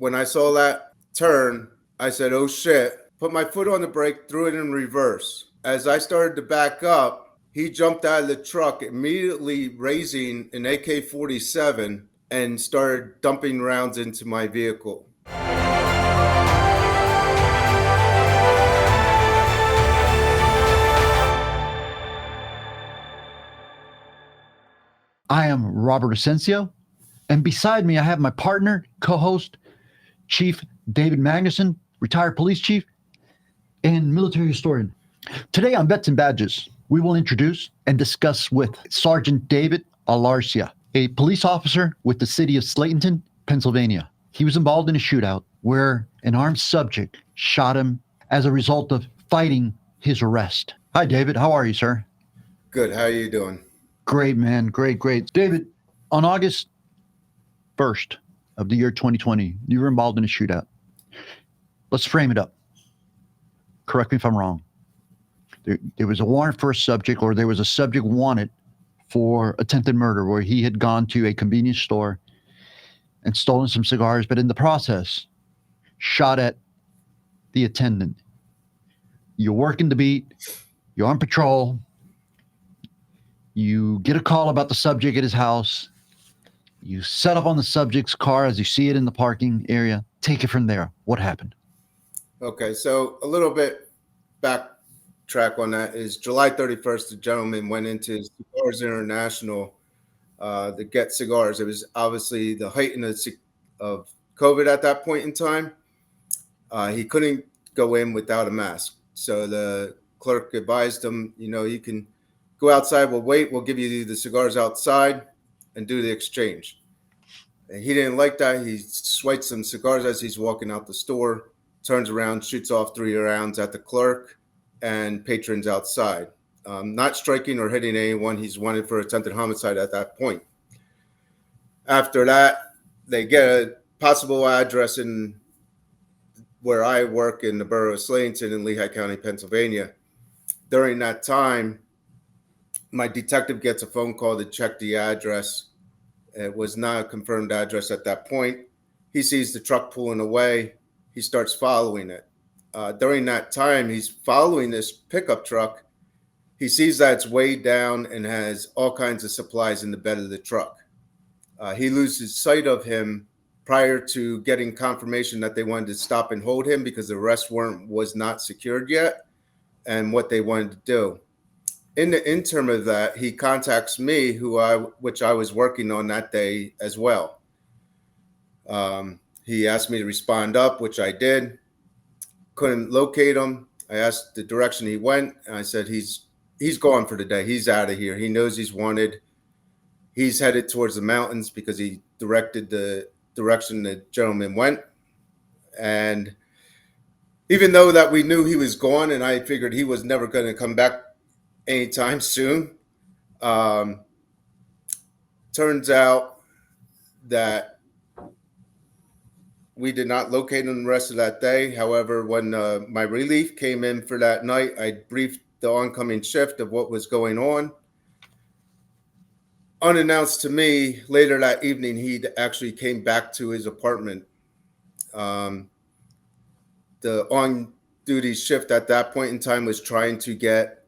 When I saw that turn, I said, oh shit, put my foot on the brake, threw it in reverse. As I started to back up, he jumped out of the truck, immediately raising an AK-47 and started dumping rounds into my vehicle. I am Robert Asencio, and beside me I have my partner, co-host, Chief David Magnusson, retired police chief and military historian. Today on Vets and Badges, we will introduce and discuss with Sergeant David Alercia, a police officer with the city of Slatington, Pennsylvania. He was involved in a shootout where an armed subject shot him as a result of fighting his arrest. Hi, David. How are you, sir? Good. How are you doing? Great, man. Great. David, on August 1st of the year 2020, you were involved in a shootout. Let's frame it up. Correct me if I'm wrong. There was a warrant for a subject, or there was a subject wanted for attempted murder, where he had gone to a convenience store and stolen some cigars, but in the process, shot at the attendant. You're working the beat. You're on patrol. You get a call about the subject at his house. You set up on the subject's car as you see it in the parking area. Take it from there. What happened? Okay, so a little bit backtrack on that is July 31st, the gentleman went into Cigars International to get cigars. It was obviously the height of COVID at that point in time. He couldn't go in without a mask. So the clerk advised him, you can go outside, we'll wait, we'll give you the cigars outside and do the exchange. And he didn't like that. He swiped some cigars as he's walking out the store, turns around, shoots off 3 rounds at the clerk and patrons outside. Not striking or hitting anyone. He's wanted for attempted homicide at that point. After that, they get a possible address in where I work in the borough of Slatington in Lehigh County, Pennsylvania. During that time, my detective gets a phone call to check the address. It was not a confirmed address at that point. He sees the truck pulling away. He starts following it. During that time, he's following this pickup truck. He sees that it's weighed down and has all kinds of supplies in the bed of the truck. He loses sight of him prior to getting confirmation that they wanted to stop and hold him because the arrest warrant was not secured yet and what they wanted to do. In the interim of that, he contacts me, which I was working on that day as well. He asked me to respond up, which I did. Couldn't locate him. I asked the direction he went, and I said, he's gone for the day. He's out of here. He knows he's wanted. He's headed towards the mountains because he directed the direction the gentleman went. And even though that we knew he was gone and I figured he was never going to come back anytime soon, turns out that we did not locate him the rest of that day. However, when my relief came in for that night, I briefed the oncoming shift of what was going on. Unannounced to me, later that evening, he actually came back to his apartment. The on-duty shift at that point in time was trying to get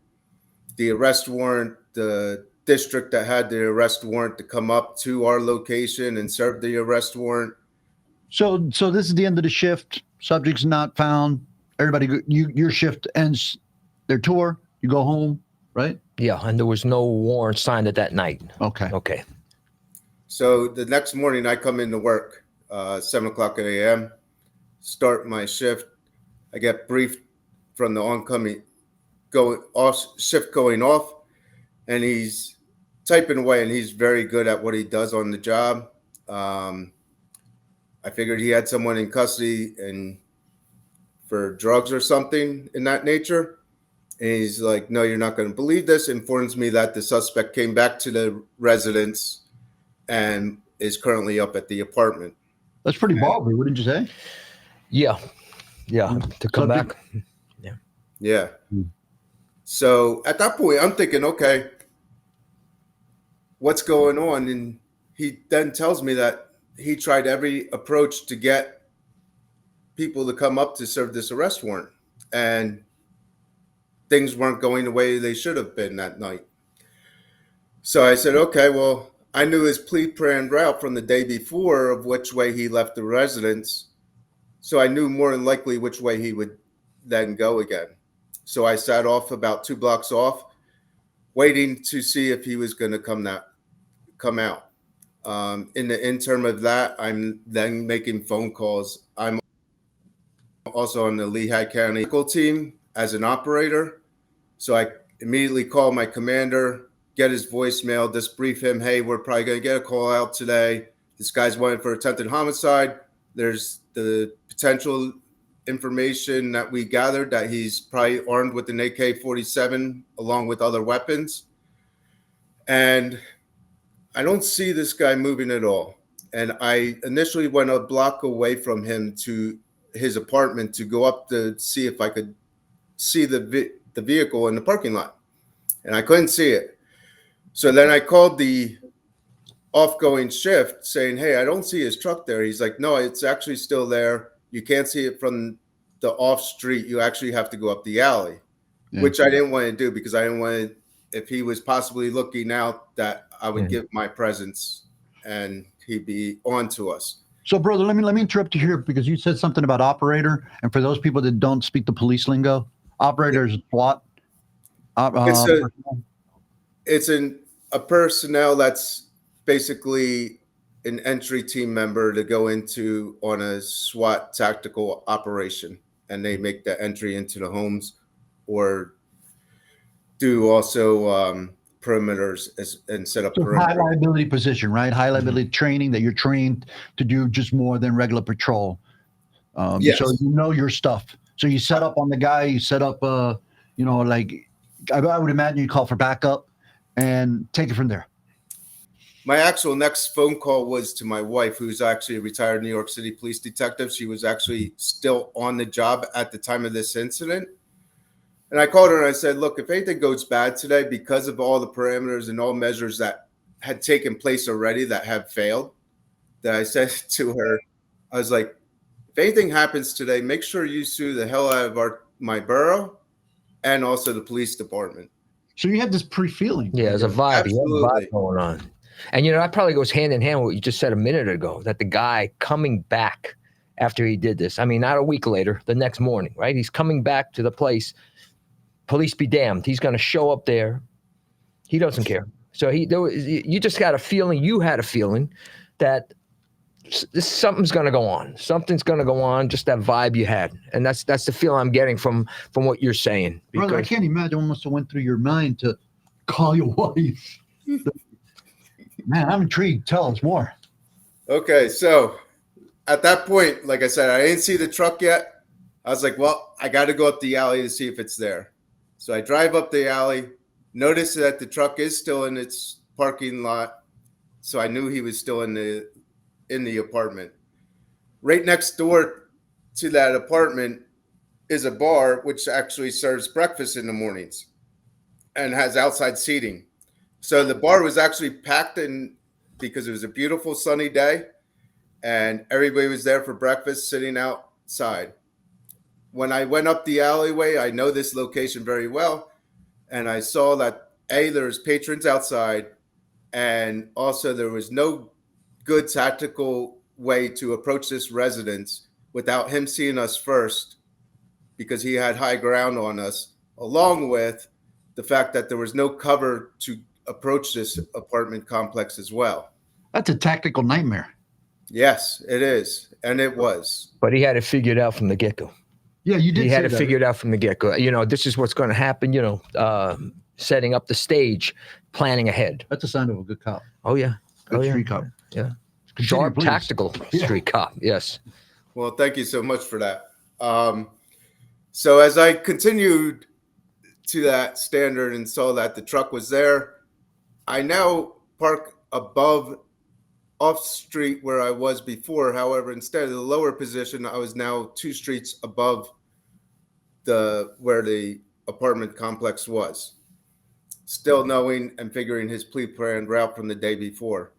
the arrest warrant, the district that had the arrest warrant, to come up to our location and serve the arrest warrant. So this is the end of the shift. Subject's not found. Everybody, your shift ends their tour. You go home, right? Yeah, and there was no warrant signed at that night. Okay. So the next morning I come into work, 7 o'clock a.m., start my shift. I get briefed from the oncoming shift going off, and he's typing away, and he's very good at what he does on the job. I figured he had someone in custody and for drugs or something in that nature. And he's like, no, you're not going to believe this. Informs me that the suspect came back to the residence and is currently up at the apartment. That's pretty ballsy, wouldn't you say? Yeah. To come back. Yeah. So at that point, I'm thinking, okay, what's going on? And he then tells me that he tried every approach to get people to come up to serve this arrest warrant, and things weren't going the way they should have been that night. So I said, okay, well, I knew his pre-planned route from the day before of which way he left the residence. So I knew more than likely which way he would then go again. So I sat off about 2 blocks off, waiting to see if he was going to come out. In the interim of that, I'm then making phone calls. I'm also on the Lehigh County team as an operator. So I immediately call my commander, get his voicemail, just brief him, hey, we're probably going to get a call out today. This guy's wanted for attempted homicide. There's the potential information that we gathered that he's probably armed with an AK-47 along with other weapons. And I don't see this guy moving at all. And I initially went a block away from him to his apartment to go up to see if I could see the vehicle in the parking lot. And I couldn't see it. So then I called the off-going shift saying, hey, I don't see his truck there. He's like, no, it's actually still there. You can't see it from the off street. You actually have to go up the alley, which I didn't want to do because I didn't want to, if he was possibly looking out, that I would give my presence and he'd be on to us. So, brother, let me interrupt you here because you said something about operator. And for those people that don't speak the police lingo, operator is SWAT. It's a personnel that's basically an entry team member to go into on a SWAT tactical operation, and they make the entry into the homes or do also perimeters and set up perimeters. High liability position, right? High liability training that you're trained to do just more than regular patrol. Yes. So you know your stuff. So you set up on the guy, you set up, like I would imagine you call for backup and take it from there. My actual next phone call was to my wife, who's actually a retired New York City police detective. She was actually still on the job at the time of this incident. And I called her and I said, look, if anything goes bad today because of all the parameters and all measures that had taken place already that have failed, that I said to her, I was like, if anything happens today, make sure you sue the hell out of my borough and also the police department. So you had this pre-feeling. Yeah, there's a vibe. Absolutely. You have a vibe going on. And, that probably goes hand in hand with what you just said a minute ago, that the guy coming back after he did this, I mean, not a week later, the next morning, right? He's coming back to the place. Police be damned. He's going to show up there. He doesn't care. So you just got a feeling, you had a feeling that something's going to go on. Something's going to go on, just that vibe you had. And that's the feel I'm getting from what you're saying. Brother, I can't imagine what must have went through your mind to call your wife. Man, I'm intrigued. Tell us more. Okay, so at that point, like I said, I didn't see the truck yet. I was like, well, I got to go up the alley to see if it's there. So I drive up the alley, notice that the truck is still in its parking lot. So I knew he was still in the apartment. Right next door to that apartment is a bar, which actually serves breakfast in the mornings and has outside seating. So the bar was actually packed in because it was a beautiful sunny day and everybody was there for breakfast sitting outside. When I went up the alleyway, I know this location very well. And I saw that there's patrons outside, and also there was no good tactical way to approach this residence without him seeing us first, because he had high ground on us, along with the fact that there was no cover to approach this apartment complex as well. That's a tactical nightmare. Yes, it is. And it was. But he had it figured out from the get-go. Yeah, you did. He had it figured out from the get-go. This is what's going to happen, setting up the stage, planning ahead. That's a sign of a good cop. Oh, yeah. Good street cop. Yeah. Sharp, tactical street cop. Yes. Well, thank you so much for that. So as I continued to that standard and saw that the truck was there, I now park above off street where I was before. However, instead of the lower position, I was now 2 streets above where the apartment complex was, still knowing and figuring his pre-planned route from the day before.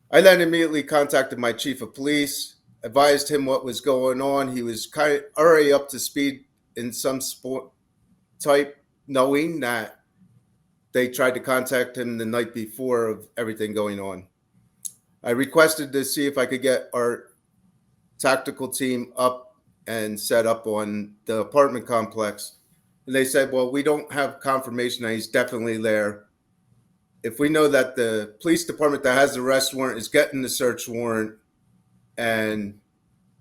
I then immediately contacted my chief of police. advised him what was going on. He was kind of already up to speed in some sport type, knowing that they tried to contact him the night before of everything going on. I requested to see if I could get our tactical team up and set up on the apartment complex. And they said, well, we don't have confirmation that he's definitely there. If we know that the police department that has the arrest warrant is getting the search warrant and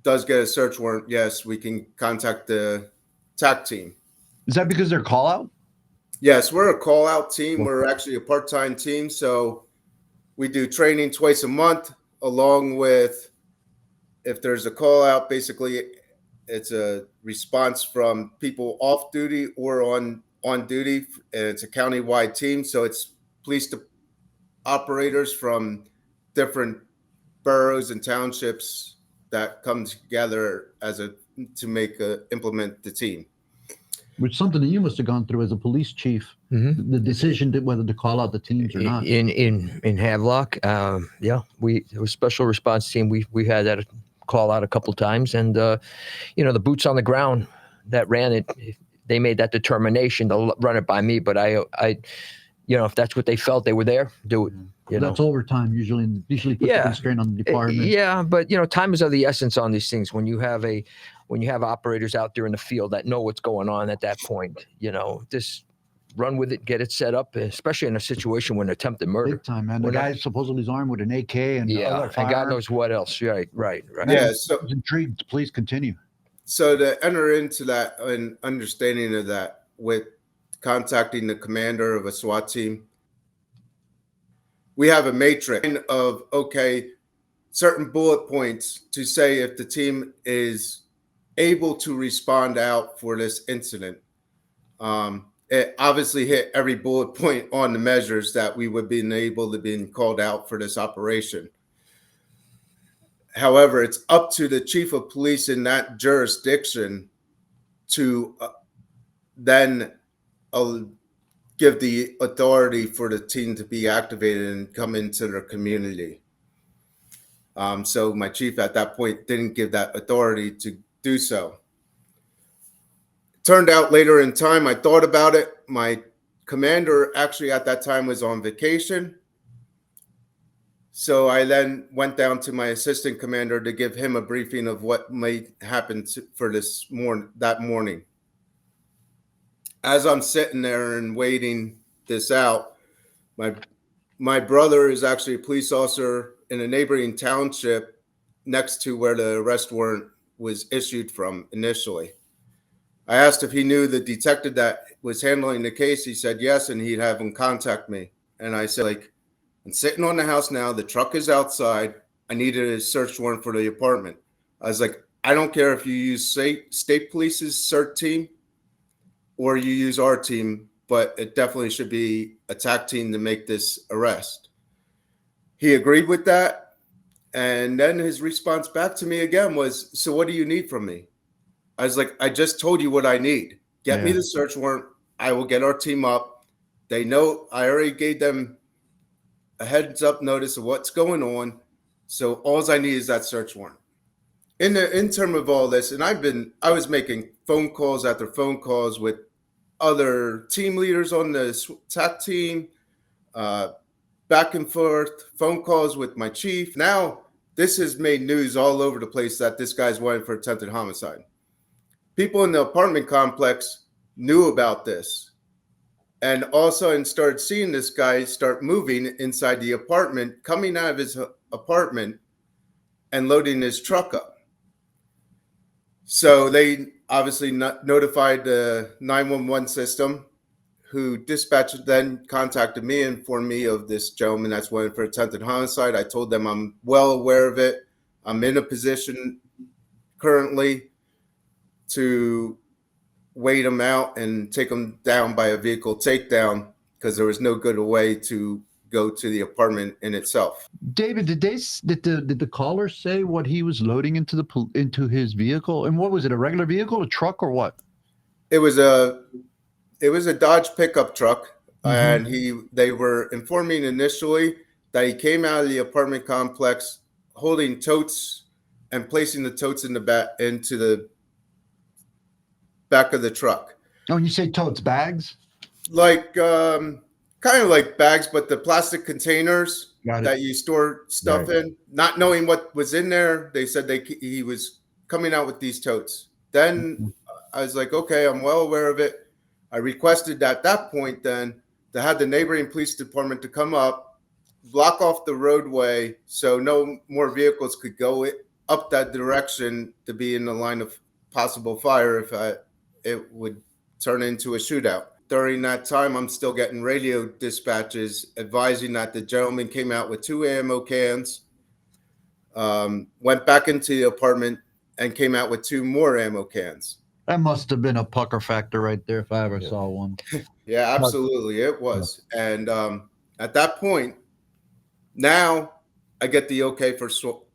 does get a search warrant, yes, we can contact the TAC team. Is that because they're call out? Yes, we're a call out team. We're actually a part-time team. So we do training twice a month, along with, if there's a call out, basically it's a response from people off duty or on duty. And it's a county-wide team. So it's police operators from different boroughs and townships that come together to implement the team. Which something that you must have gone through as a police chief, the decision whether to call out the teams or not. In Havelock, it was special response team. We had that call out a couple times, and the boots on the ground that ran it, they made that determination to run it by me. But I if that's what they felt, they were there, do it. That's overtime usually put the constraint on the department. Yeah, but time is of the essence on these things. When you have operators out there in the field that know what's going on at that point, just run with it, get it set up, especially in a situation when attempted murder. Big time, man. The guy supposedly is armed with an AK and and God knows what else. Right. Yeah, so I was intrigued. Please continue. So to enter into that and understanding of that with contacting the commander of a SWAT team, we have a matrix of, certain bullet points to say if the team is able to respond out for this incident. It obviously hit every bullet point on the measures that we would be able to be called out for this operation. However, it's up to the chief of police in that jurisdiction to then give the authority for the team to be activated and come into their community. So my chief at that point didn't give that authority to do so. Turned out later in time, I thought about it. My commander actually at that time was on vacation. So I then went down to my assistant commander to give him a briefing of what may happen for that morning. As I'm sitting there and waiting this out, my brother is actually a police officer in a neighboring township next to where the arrest warrant was issued from initially. I asked if he knew the detective that was handling the case. He said yes, and he'd have him contact me. And I said, I'm sitting on the house now. The truck is outside. I needed a search warrant for the apartment. I was like, I don't care if you use state police's CERT team or you use our team, but it definitely should be a TAC team to make this arrest. He agreed with that. And then his response back to me again was, so what do you need from me? I was like, I just told you what I need. Get me the search warrant. I will get our team up. They know I already gave them a heads up notice of what's going on. So all I need is that search warrant. In the interim of all this, and I was making phone calls after phone calls with other team leaders on the TAC team, back and forth, phone calls with my chief. Now, this has made news all over the place that this guy's wanted for attempted homicide. People in the apartment complex knew about this and also started seeing this guy start moving inside the apartment, coming out of his apartment and loading his truck up. So they obviously notified the 911 system, who dispatched then contacted me and informed me of this gentleman that's wanted for attempted homicide. I told them I'm well aware of it. I'm in a position currently to wait him out and take him down by a vehicle takedown because there was no good way to go to the apartment in itself. David, did the caller say what he was loading into his vehicle? And what was it? A regular vehicle, a truck, or what? It was a Dodge pickup truck, and they were informing initially that he came out of the apartment complex holding totes and placing the totes in the back into the back of the truck. Oh, and you say totes, bags? Like kind of like bags, but the plastic containers Got it. that you store stuff in. Not knowing what was in there, they said he was coming out with these totes. Then I was like, okay, I'm well aware of it. I requested at that point then to have the neighboring police department to come up, block off the roadway so no more vehicles could go up that direction to be in the line of possible fire if it would turn into a shootout. During that time, I'm still getting radio dispatches advising that the gentleman came out with 2 ammo cans, went back into the apartment, and came out with 2 more ammo cans. That must have been a pucker factor right there if I ever saw one. Yeah, absolutely. It was. And at that point, now I get the okay for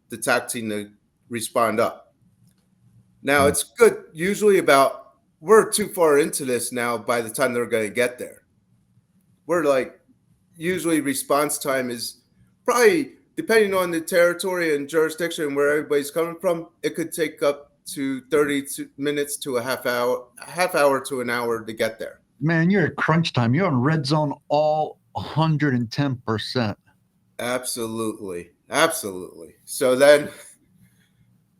the TAC team to respond up. Now, it's good. Usually we're too far into this now by the time they're going to get there. We're like, usually response time is probably, depending on the territory and jurisdiction where everybody's coming from, it could take up to 30 minutes to a half hour to an hour to get there. Man, you're at crunch time. You're on red zone all 110%. Absolutely. So then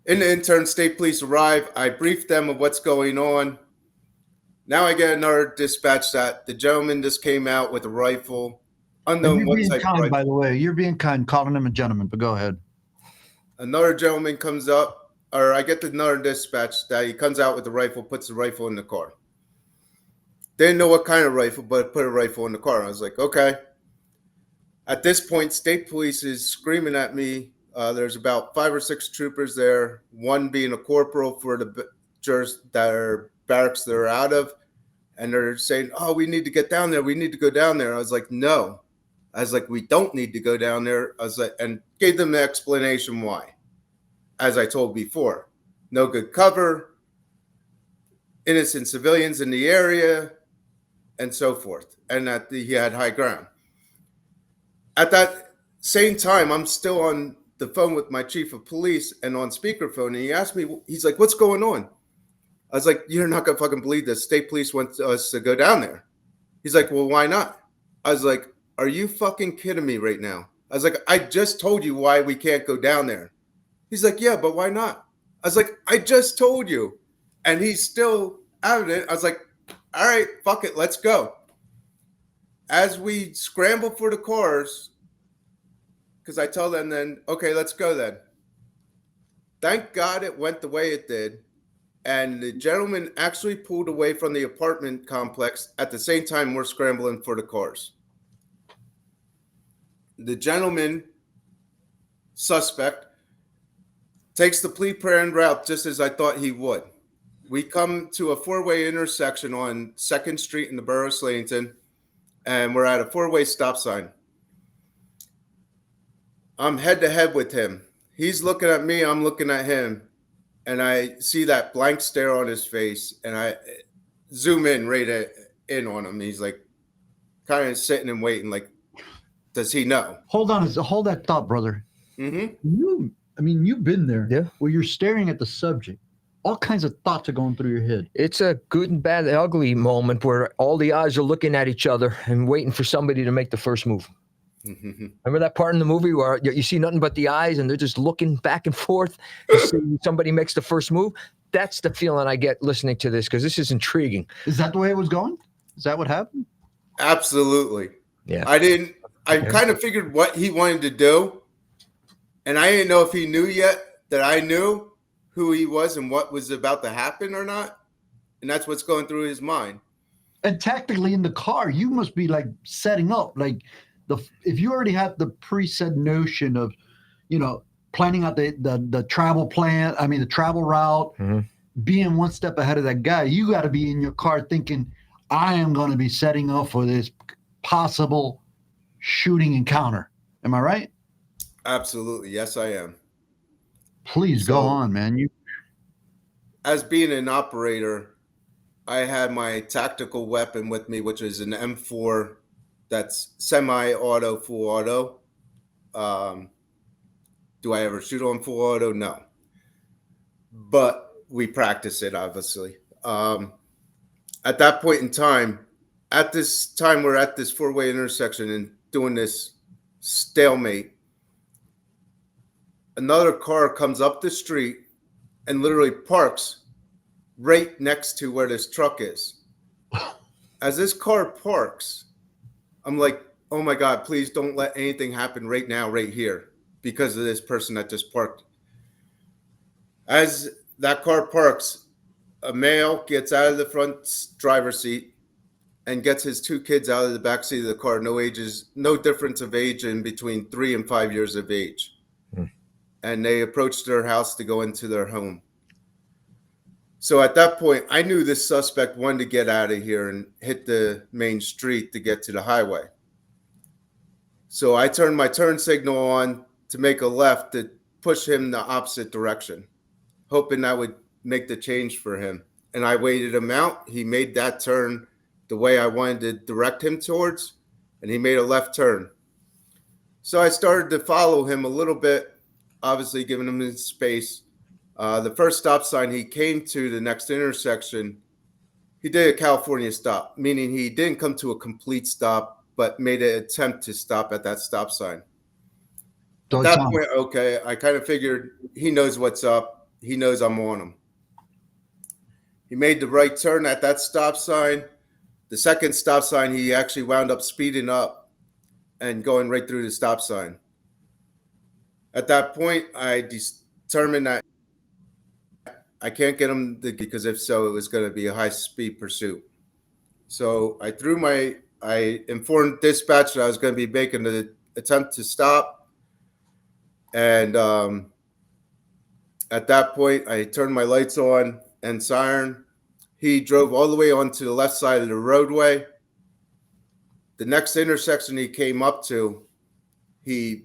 in the intern, state police arrive. I brief them of what's going on. Now I get another dispatch that the gentleman just came out with a rifle. Unknown what type kind, by the way. You're being kind, calling him a gentleman, but go ahead. Another gentleman comes up, or I get another dispatch that he comes out with a rifle, puts the rifle in the car. Didn't know what kind of rifle, but put a rifle in the car. I was like, okay. At this point, state police is screaming at me. There's about 5 or 6 troopers there, one being a corporal for the barracks they're out of. And they're saying, oh, we need to get down there. We need to go down there. I was like, no. I was like, we don't need to go down there. I was like, and gave them the explanation why. As I told before, no good cover, innocent civilians in the area, and so forth. And that he had high ground. At that same time, I'm still on the phone with my chief of police and on speakerphone. And he asked me, he's like, what's going on? I was like, you're not going to fucking believe this. State police want us to go down there. He's like, well, why not? I was like, are you fucking kidding me right now? I was like, I just told you why we can't go down there. He's like, yeah, but why not? I was like, I just told you. And he's still out of it. I was like, all right, fuck it, let's go. As we scramble for the cars, because I tell them then, okay, let's go then. Thank God it went the way it did. And the gentleman actually pulled away from the apartment complex at the same time we're scrambling for the cars. The gentleman, suspect, takes the planned route just as I thought he would. We come to a 4-way intersection on 2nd Street in the borough of Slatington, and we're at a 4-way stop sign. I'm head to head with him. He's looking at me, I'm looking at him. And I see that blank stare on his face, and I zoom in in on him. He's like kind of sitting and waiting, like, does he know? Hold that thought, brother. Mm-hmm. You've been there. Yeah. Where you're staring at the subject. All kinds of thoughts are going through your head. It's a good and bad, ugly moment where all the eyes are looking at each other and waiting for somebody to make the first move. Mm-hmm. Remember that part in the movie where you see nothing but the eyes and they're just looking back and forth? Somebody makes the first move. That's the feeling I get listening to this because this is intriguing. Is that the way it was going? Is that what happened? Absolutely. Yeah. I kind of figured what he wanted to do, and I didn't know if he knew yet that I knew who he was and what was about to happen or not. And that's what's going through his mind. And tactically in the car, you must be like setting up, like if you already have the preset notion of, planning out the travel plan, the travel route, mm-hmm. being one step ahead of that guy, you got to be in your car thinking, I am going to be setting up for this possible shooting encounter. Am I right? Absolutely. Yes, I am. Please go on, man. As being an operator, I had my tactical weapon with me, which is an M4 that's semi-auto, full auto. Do I ever shoot on full auto? No. but we practice it, obviously. At that point in time, at this time, we're at this four-way intersection and doing this stalemate. Another car comes up the street and literally parks right next to where this truck is. As this car parks, I'm like, oh my God, please don't let anything happen right now, right here, because of this person that just parked. As that car parks, a male gets out of the front driver's seat and gets his two kids out of the back seat of the car. No difference of age in between 3 and 5 years of age. And they approached their house to go into their home. So at that point, I knew this suspect wanted to get out of here and hit the main street to get to the highway. So I turned my turn signal on to make a left to push him the opposite direction, hoping that would make the change for him. And I waited him out. He made that turn the way I wanted to direct him towards, and he made a left turn. So I started to follow him a little bit, obviously giving him his space. The first stop sign he came to, the next intersection, he did a California stop, meaning he didn't come to a complete stop, but made an attempt to stop at that stop sign. At that point, okay, I kind of figured he knows what's up. He knows I'm on him. He made the right turn at that stop sign. The second stop sign, he actually wound up speeding up and going right through the stop sign. At that point, I determined that I can't get him because if so, it was going to be a high-speed pursuit. So I informed dispatch that I was going to be making the attempt to stop. And at that point, I turned my lights on and siren. He drove all the way onto the left side of the roadway. The next intersection he came up to, he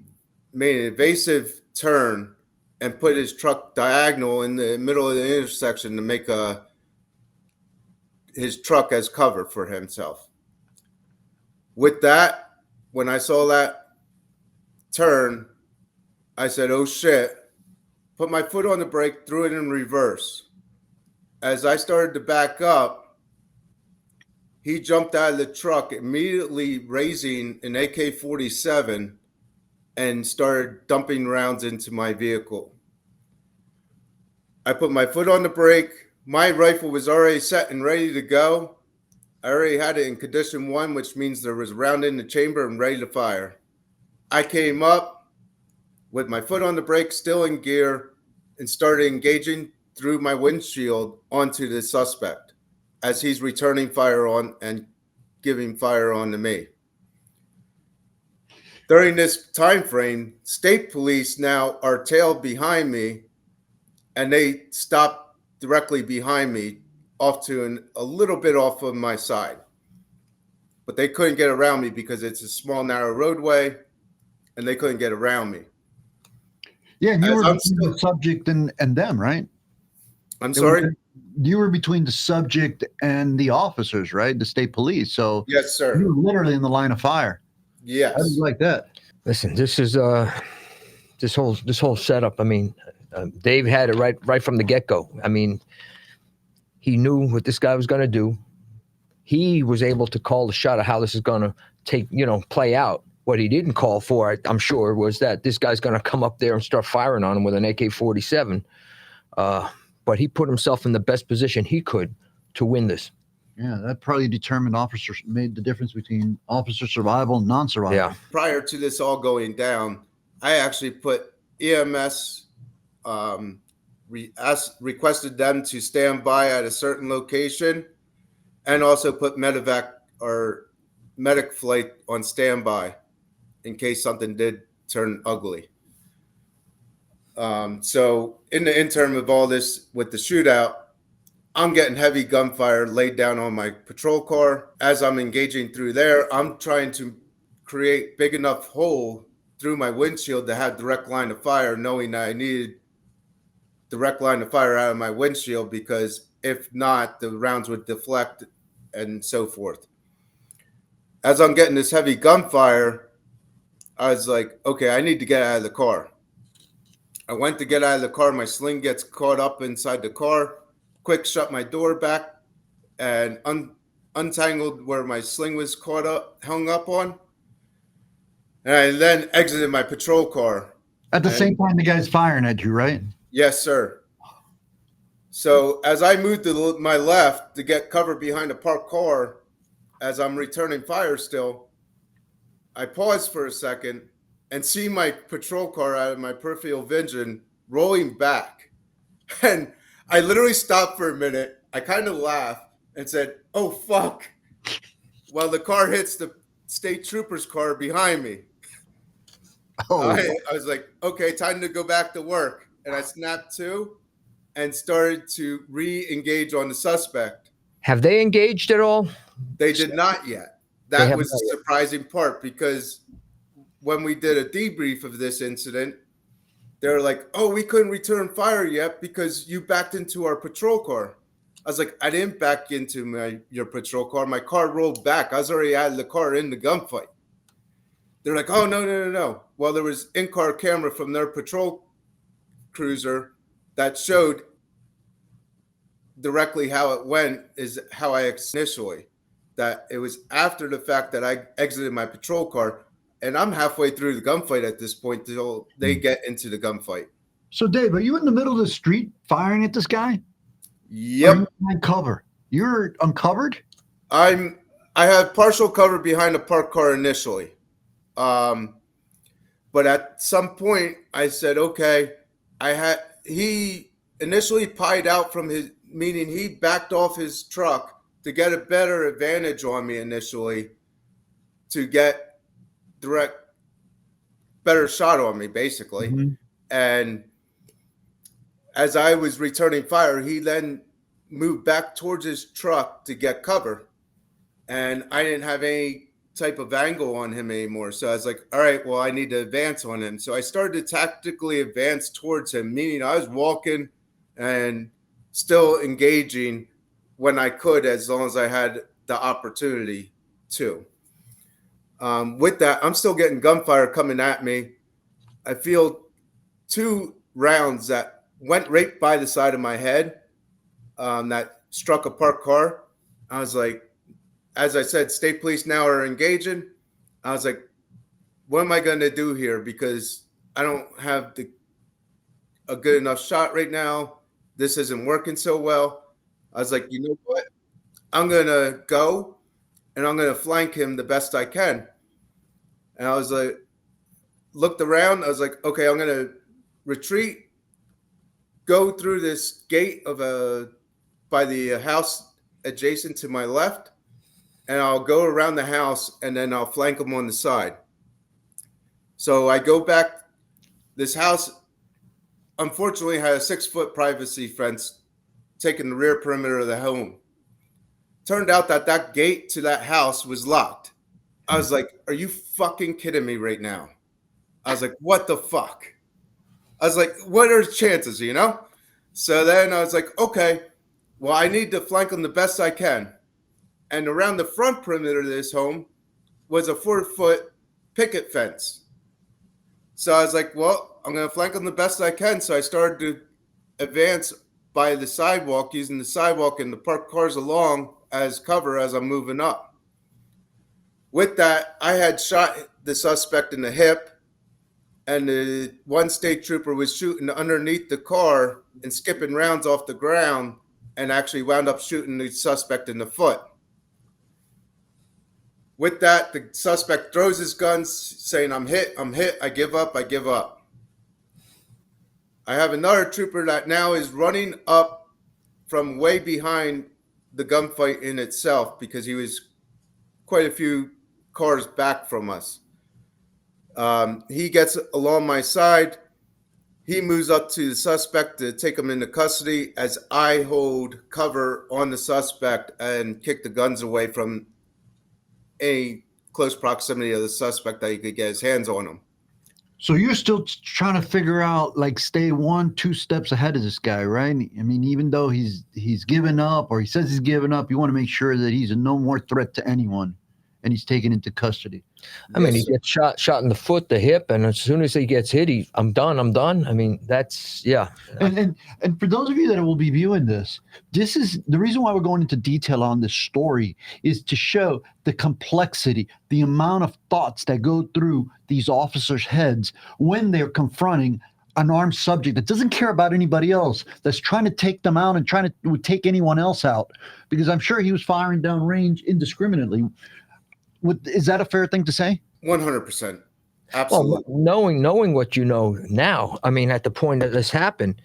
made an evasive turn and put his truck diagonal in the middle of the intersection to make his truck as cover for himself. With that, when I saw that turn, I said, oh shit, put my foot on the brake, threw it in reverse. As I started to back up, he jumped out of the truck, immediately raising an AK-47 and started dumping rounds into my vehicle. I put my foot on the brake. My rifle was already set and ready to go. I already had it in condition 1, which means there was a round in the chamber and ready to fire. I came up with my foot on the brake, still in gear, and started engaging through my windshield onto the suspect as he's returning fire on and giving fire on to me. During this time frame, state police now are tailed behind me, and they stop directly behind me off to a little bit off of my side. But they couldn't get around me because it's a small, narrow roadway, and they couldn't get around me. Yeah, and you were between the subject and them, right? I'm sorry? You were between the subject and the officers, right? The state police. So yes, sir. You were literally in the line of fire. Yes. How do you like that? Listen, this is this whole setup. I mean, Dave had it right from the get-go. I mean, he knew what this guy was going to do. He was able to call the shot of how this is going to play out. What he didn't call for, I'm sure, was that this guy's going to come up there and start firing on him with an AK-47. But he put himself in the best position he could to win this. Yeah, that probably made the difference between officer survival and non-survival. Yeah. Prior to this all going down, I actually put EMS, requested them to stand by at a certain location, and also put medevac or medic flight on standby in case something did turn ugly. So in the interim of all this with the shootout, I'm getting heavy gunfire laid down on my patrol car. As I'm engaging through there, I'm trying to create big enough hole through my windshield to have direct line of fire, knowing that I needed direct line of fire out of my windshield, because if not, the rounds would deflect and so forth. As I'm getting this heavy gunfire, I was like, okay, I need to get out of the car. I went to get out of the car. My sling gets caught up inside the car. Quick shut my door back and untangled where my sling was hung up on. And I then exited my patrol car. At the same time, the guy's firing at you, right? Yes, sir. So as I moved to my left to get cover behind a parked car, as I'm returning fire still, I paused for a second and see my patrol car out of my peripheral vision rolling back. And I literally stopped for a minute. I kind of laughed and said, "Oh, fuck." Well, the car hits the state trooper's car behind me. Oh, I was like, okay, time to go back to work. And I snapped to and started to re-engage on the suspect. Have they engaged at all? They did not yet. That was the surprising part, because when we did a debrief of this incident, they're like, "Oh, we couldn't return fire yet because you backed into our patrol car." I was like, "I didn't back into your patrol car. My car rolled back. I was already out of the car in the gunfight." They're like, "Oh, no. Well, there was in-car camera from their patrol cruiser that showed directly how it went, is how I initially. That it was after the fact that I exited my patrol car, and I'm halfway through the gunfight at this point till they get into the gunfight." So, Dave, are you in the middle of the street firing at this guy? Yep. Or are you behind cover? You're uncovered? I have partial cover behind a parked car initially. But at some point I said, okay, he initially pied out from his, meaning he backed off his truck to get a better advantage on me initially, to get better shot on me, basically. Mm-hmm. And as I was returning fire, he then moved back towards his truck to get cover. And I didn't have any type of angle on him anymore. So I was like, all right, well, I need to advance on him. So I started to tactically advance towards him, meaning I was walking and still engaging when I could, as long as I had the opportunity to. With that, I'm still getting gunfire coming at me. I feel 2 rounds that went right by the side of my head, that struck a parked car. I was like, as I said, state police now are engaging. I was like, what am I going to do here? Because I don't have a good enough shot right now. This isn't working so well. I was like, you know what? I'm going to go and I'm going to flank him the best I can. And I was like, looked around. I was like, okay, I'm going to retreat, go through this gate by the house adjacent to my left, and I'll go around the house and then I'll flank him on the side. So I go back. This house, unfortunately, had a 6-foot privacy fence taking the rear perimeter of the home. Turned out that gate to that house was locked. I was like, are you fucking kidding me right now? I was like, what the fuck? I was like, what are the chances, you know? So then I was like, okay, well, I need to flank him the best I can. And around the front perimeter of this home was a 4-foot picket fence. So I was like, well, I'm going to flank him the best I can. So I started to advance by the sidewalk, using the sidewalk and the parked cars along as cover as I'm moving up. With that, I had shot the suspect in the hip, and the one state trooper was shooting underneath the car and skipping rounds off the ground, and actually wound up shooting the suspect in the foot. With that, the suspect throws his guns, saying, I'm hit, I give up. I have another trooper that now is running up from way behind the gunfight in itself, because he was quite a few cars back from us. He gets along my side. He moves up to the suspect to take him into custody as I hold cover on the suspect and kick the guns away from any close proximity of the suspect that he could get his hands on him. So you're still trying to figure out, like, stay 1-2 steps ahead of this guy, right? I mean, even though he's given up, or he says he's given up, you want to make sure that he's a no more threat to anyone. and he's taken into custody. I mean, Yes, he gets shot in the foot, the hip, and as soon as he gets hit, I'm done. I mean, that's yeah. And for those of you that will be viewing this is the reason why we're going into detail on this story is to show the complexity, the amount of thoughts that go through these officers' heads when they're confronting an armed subject that doesn't care about anybody else, that's trying to take them out and trying to take anyone else out, because I'm sure he was firing down range indiscriminately. Is that a fair thing to say? 100%. Absolutely. Well, knowing what you know now, I mean, at the point that this happened,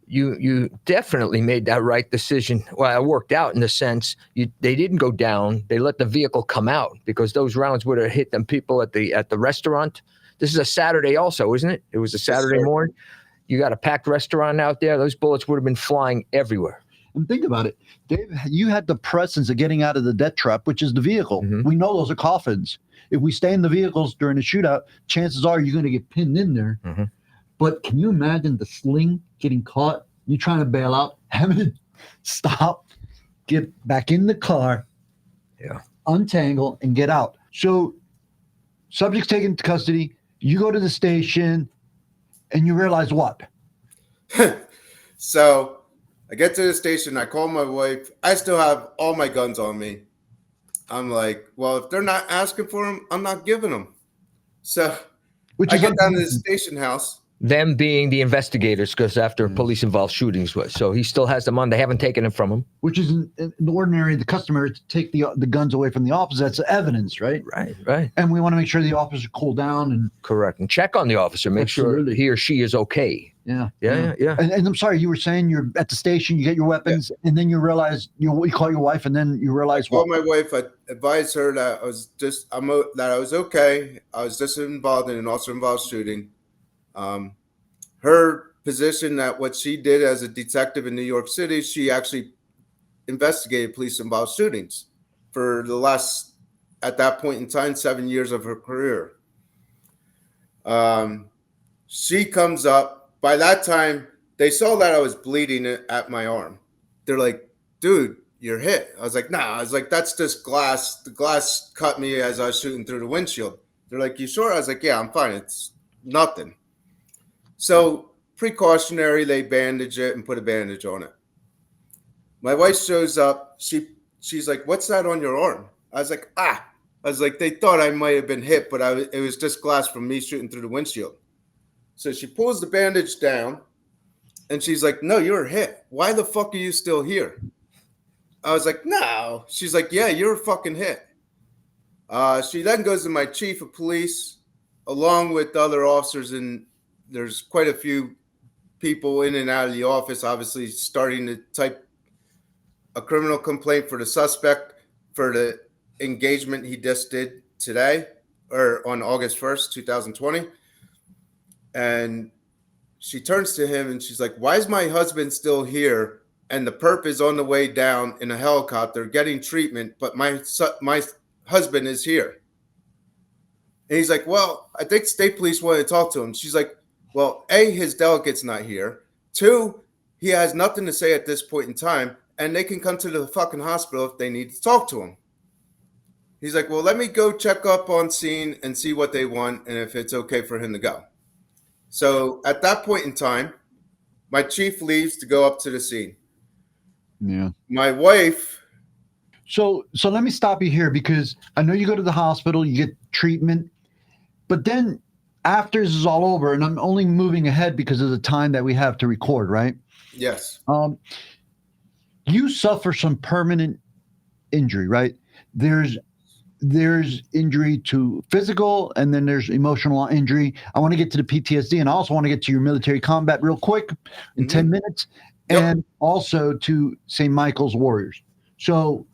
you definitely made that right decision. Well, it worked out in the sense they didn't go down; they let the vehicle come out, because those rounds would have hit them people at the restaurant. This is a Saturday, also, isn't it? It was a Saturday morning. You got a packed restaurant out there; those bullets would have been flying everywhere. And think about it, Dave, you had the presence of getting out of the death trap, which is the vehicle. Mhm. We know those are coffins. If we stay in the vehicles during a shootout, chances are you're going to get pinned in there. Mhm. But can you imagine the sling getting caught? You trying to bail out, having to stop, get back in the car, untangle, and get out. So subject's taken into custody. You go to the station, and you realize what? So I get to the station. I call my wife. I still have all my guns on me. I'm like, well, if they're not asking for them, I'm not giving them. So Which I is get down to the station house. Them being the investigators, because after police-involved shootings, so he still has them on. They haven't taken it from him. Which is in the ordinary, the customary to take the guns away from the officer. That's evidence, right? Right. And we want to make sure the officer cool down and Correct. And check on the officer, make Absolutely. sure he or she is okay. yeah. Yeah. And I'm sorry, you were saying you're at the station, you get your weapons, and then you realize you call your wife, and then you realize I what? called my wife. I advised her that I was okay. I was just involved in an officer-involved shooting. Her position that what she did as a detective in New York City, she actually investigated police-involved shootings for the last, at that point in time, 7 years of her career. She comes up. By that time, they saw that I was bleeding at my arm. They're like, dude, you're hit. I was like, nah. I was like, that's just glass. The glass cut me as I was shooting through the windshield. They're like, you sure? I was like, yeah, I'm fine. It's nothing. So precautionary, they bandage it and put a bandage on it. My wife shows up. She's like, what's that on your arm? I was like, I was like, they thought I might have been hit, but it was just glass from me shooting through the windshield. So she pulls the bandage down, and she's like, no, you're hit. Why the fuck are you still here? I was like, no. She's like, yeah, you're fucking hit. She then goes to my chief of police, along with other officers, and there's quite a few people in and out of the office, obviously starting to type a criminal complaint for the suspect for the engagement he just did today, or on August 1st, 2020. And she turns to him and she's like, why is my husband still here? And the perp is on the way down in a helicopter getting treatment, but my husband is here. And he's like, well, I think state police want to talk to him. She's like, well, A, his delegate's not here. 2, he has nothing to say at this point in time, and they can come to the fucking hospital if they need to talk to him. He's like, well, let me go check up on scene and see what they want and if it's okay for him to go. So at that point in time, my chief leaves to go up to the scene. Yeah. My wife. So let me stop you here, because I know you go to the hospital, you get treatment, but then after this is all over, and I'm only moving ahead because of the time that we have to record, right? Yes. You suffer some permanent injury, right? There's injury to physical, and then there's emotional injury. I want to get to the PTSD, and I also want to get to your military combat real quick in 10 minutes, and also to St. Michael's Warriors. So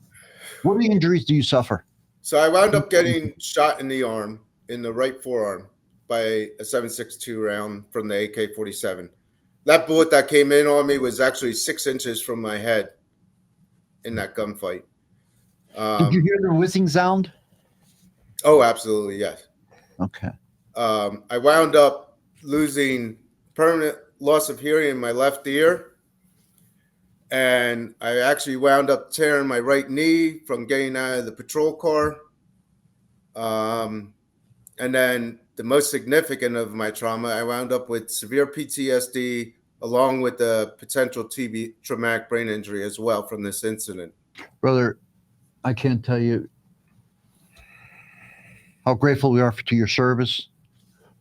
what are the injuries do you suffer? So I wound up getting shot in the arm, in the right forearm, by a 7.62 round from the AK-47. That bullet that came in on me was actually 6 inches from my head in that gunfight. Did you hear the whizzing sound? Oh, absolutely, yes. Okay. I wound up losing permanent loss of hearing in my left ear. And I actually wound up tearing my right knee from getting out of the patrol car. And then the most significant of my trauma, I wound up with severe PTSD along with the potential TB, traumatic brain injury as well from this incident. Brother, I can't tell you how grateful we are to your service.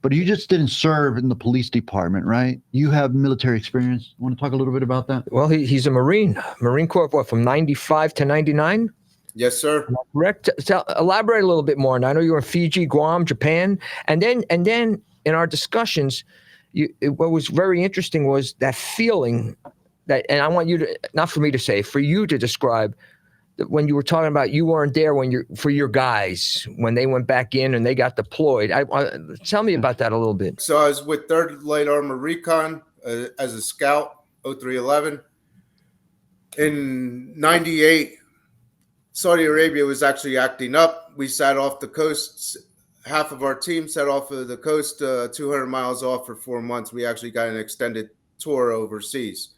But you just didn't serve in the police department, right? You have military experience. Want to talk a little bit about that? Well, he's a Marine Corps, what, from 95 to 99? Yes, sir. Correct. Elaborate a little bit more. And I know you were in Fiji, Guam, Japan, and then in our discussions, what was very interesting was that feeling that, and I want you to, not for me to say, for you to describe that when you were talking about you weren't there for your guys when they went back in and they got deployed. Tell me about that a little bit. So I was with 3rd Light Armor Recon as a scout, 0311. In 98, Saudi Arabia was actually acting up. We sat off the coast. Half of our team sat off of the coast 200 miles off for 4 months. We actually got an extended tour overseas.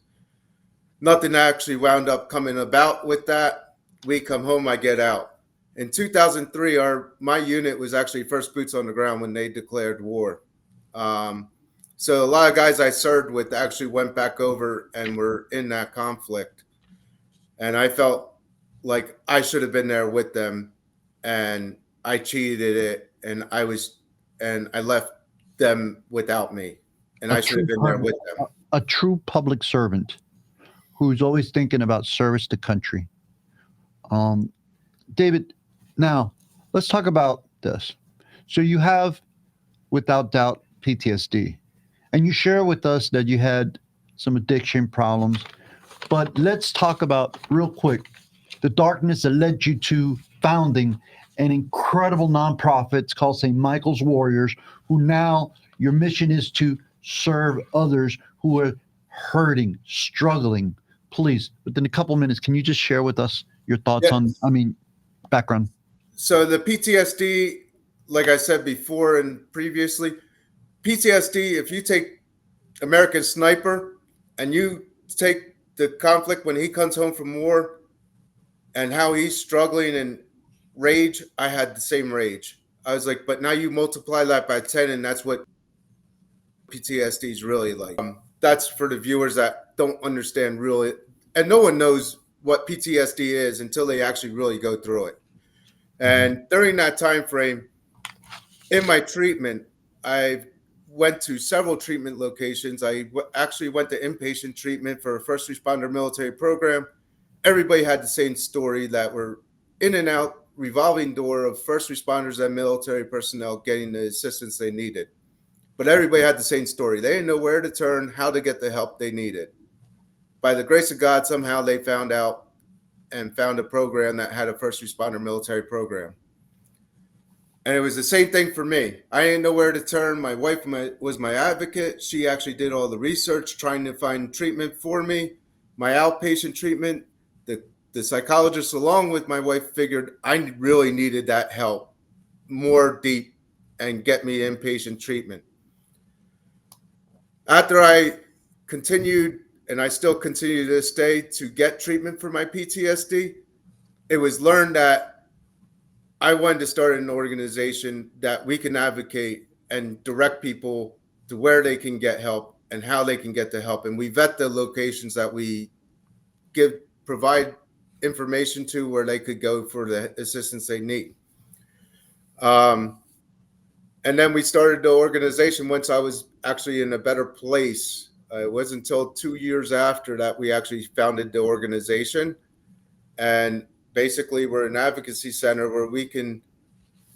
Nothing actually wound up coming about with that. We come home, I get out. In 2003, my unit was actually first boots on the ground when they declared war. So a lot of guys I served with actually went back over and were in that conflict. And I felt like I should have been there with them, and I cheated it, and I left them without me, and I should have been there with them. A true public servant who's always thinking about service to country. David, now let's talk about this. So you have, without doubt, PTSD, and you share with us that you had some addiction problems. But let's talk about real quick the darkness that led you to founding an incredible nonprofit. It's called St. Michael's Warriors, who now your mission is to serve others who are hurting, struggling. Please, within a couple minutes, can you just share with us your thoughts on, background? So the PTSD, like I said before and previously, PTSD, if you take American Sniper and you take the conflict when he comes home from war and how he's struggling and rage, I had the same rage. I was like, but now you multiply that by 10, and that's what PTSD is really like. That's for the viewers that don't understand really, and no one knows what PTSD is until they actually really go through it. And during that time frame, in my treatment, I went to several treatment locations. I actually went to inpatient treatment for a first responder military program. Everybody had the same story, that we're in and out, revolving door of first responders and military personnel getting the assistance they needed. But everybody had the same story. They didn't know where to turn, how to get the help they needed. By the grace of God, somehow they found out and found a program that had a first responder military program. And it was the same thing for me. I didn't know where to turn. My wife was my advocate. She actually did all the research trying to find treatment for me. My outpatient treatment, the psychologist along with my wife figured I really needed that help more deep and get me inpatient treatment. After I continued, and I still continue to this day, to get treatment for my PTSD, it was learned that I wanted to start an organization that we can advocate and direct people to where they can get help and how they can get the help. And we vet the locations that we provide information to where they could go for the assistance they need. And then we started the organization once I was actually in a better place. It wasn't until 2 years after that we actually founded the organization. And basically, we're an advocacy center where we can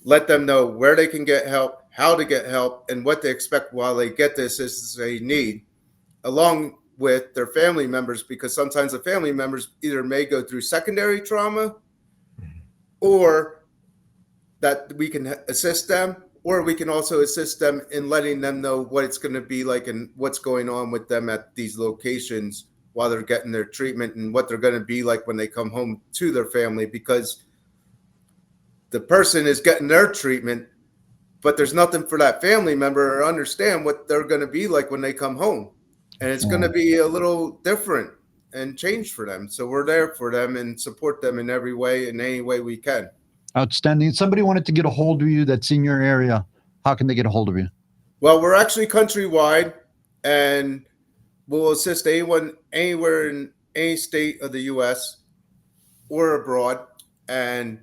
let them know where they can get help, how to get help, and what to expect while they get the assistance they need, along with their family members, because sometimes the family members either may go through secondary trauma, or that we can assist them, or we can also assist them in letting them know what it's going to be like and what's going on with them at these locations while they're getting their treatment, and what they're going to be like when they come home to their family, because the person is getting their treatment, but there's nothing for that family member to understand what they're going to be like when they come home. And it's going to be a little different and change for them. So we're there for them and support them in every way, in any way we can. Outstanding. If somebody wanted to get a hold of you that's in your area, how can they get a hold of you? Well, we're actually countrywide, and we'll assist anyone anywhere in any state of the U.S. or abroad. And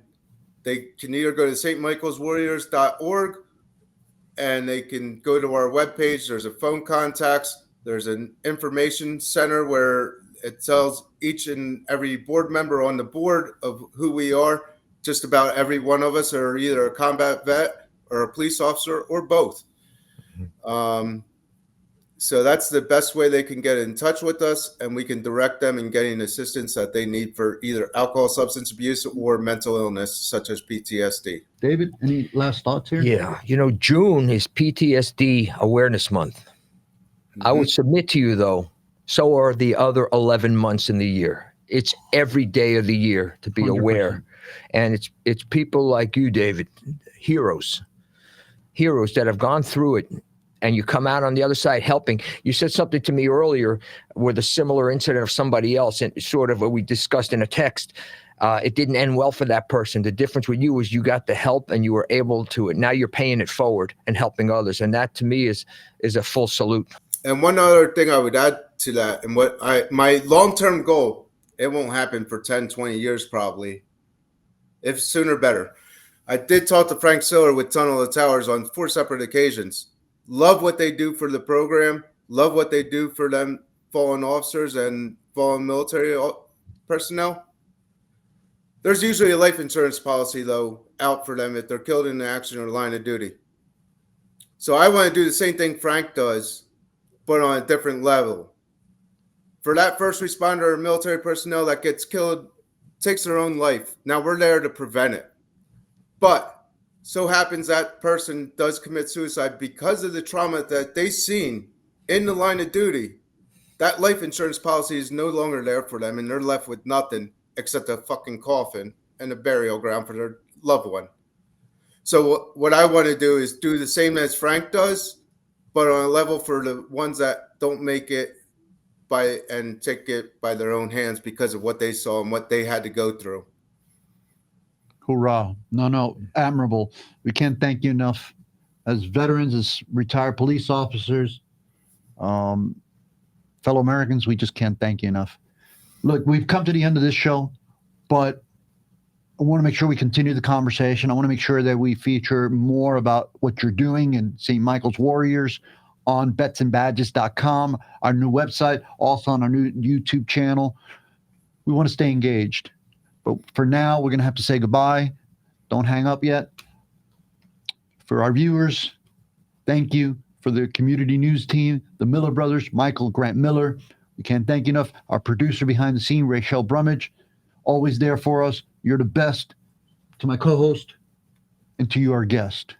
they can either go to stmichaelswarriors.org, and they can go to our webpage. There's a phone contacts. There's an information center where it tells each and every board member on the board of who we are. Just about every one of us are either a combat vet or a police officer or both. So that's the best way they can get in touch with us, and we can direct them in getting assistance that they need for either alcohol, substance abuse, or mental illness, such as PTSD. David, any last thoughts here? Yeah. June is PTSD Awareness Month. I would submit to you, though, so are the other 11 months in the year. It's every day of the year to be 100%. aware. And it's people like you, David, heroes that have gone through it, and you come out on the other side helping. You said something to me earlier with a similar incident of somebody else, and sort of what we discussed in a text. It didn't end well for that person. The difference with you is you got the help and you were able to. Now you're paying it forward and helping others, and that to me is a full salute. And one other thing I would add to that, and my long-term goal, it won't happen for 10, 20 years probably, if sooner better. I did talk to Frank Siller with Tunnel of Towers on 4 separate occasions. Love what they do for the program. Love what they do for them fallen officers and fallen military personnel. There's usually a life insurance policy, though, out for them if they're killed in action or line of duty. So I want to do the same thing Frank does, but on a different level. For that first responder or military personnel that gets killed, takes their own life. Now we're there to prevent it. But so happens that person does commit suicide because of the trauma that they've seen in the line of duty. That life insurance policy is no longer there for them, and they're left with nothing except a fucking coffin and a burial ground for their loved one. So what I want to do is do the same as Frank does, but on a level for the ones that don't make it and take it by their own hands because of what they saw and what they had to go through. Hoorah. No, admirable. We can't thank you enough. As veterans, as retired police officers, fellow Americans, we just can't thank you enough. Look, we've come to the end of this show, but I want to make sure we continue the conversation. I want to make sure that we feature more about what you're doing in St. Michael's Warriors on betsandbadges.com, our new website, also on our new YouTube channel. We want to stay engaged. But for now, we're going to have to say goodbye. Don't hang up yet. For our viewers, thank you. For the community news team, the Miller brothers, Michael, Grant Miller. We can't thank you enough. Our producer behind the scene, Rachel Brummage, always there for us. You're the best. To my co-host and to you, our guest.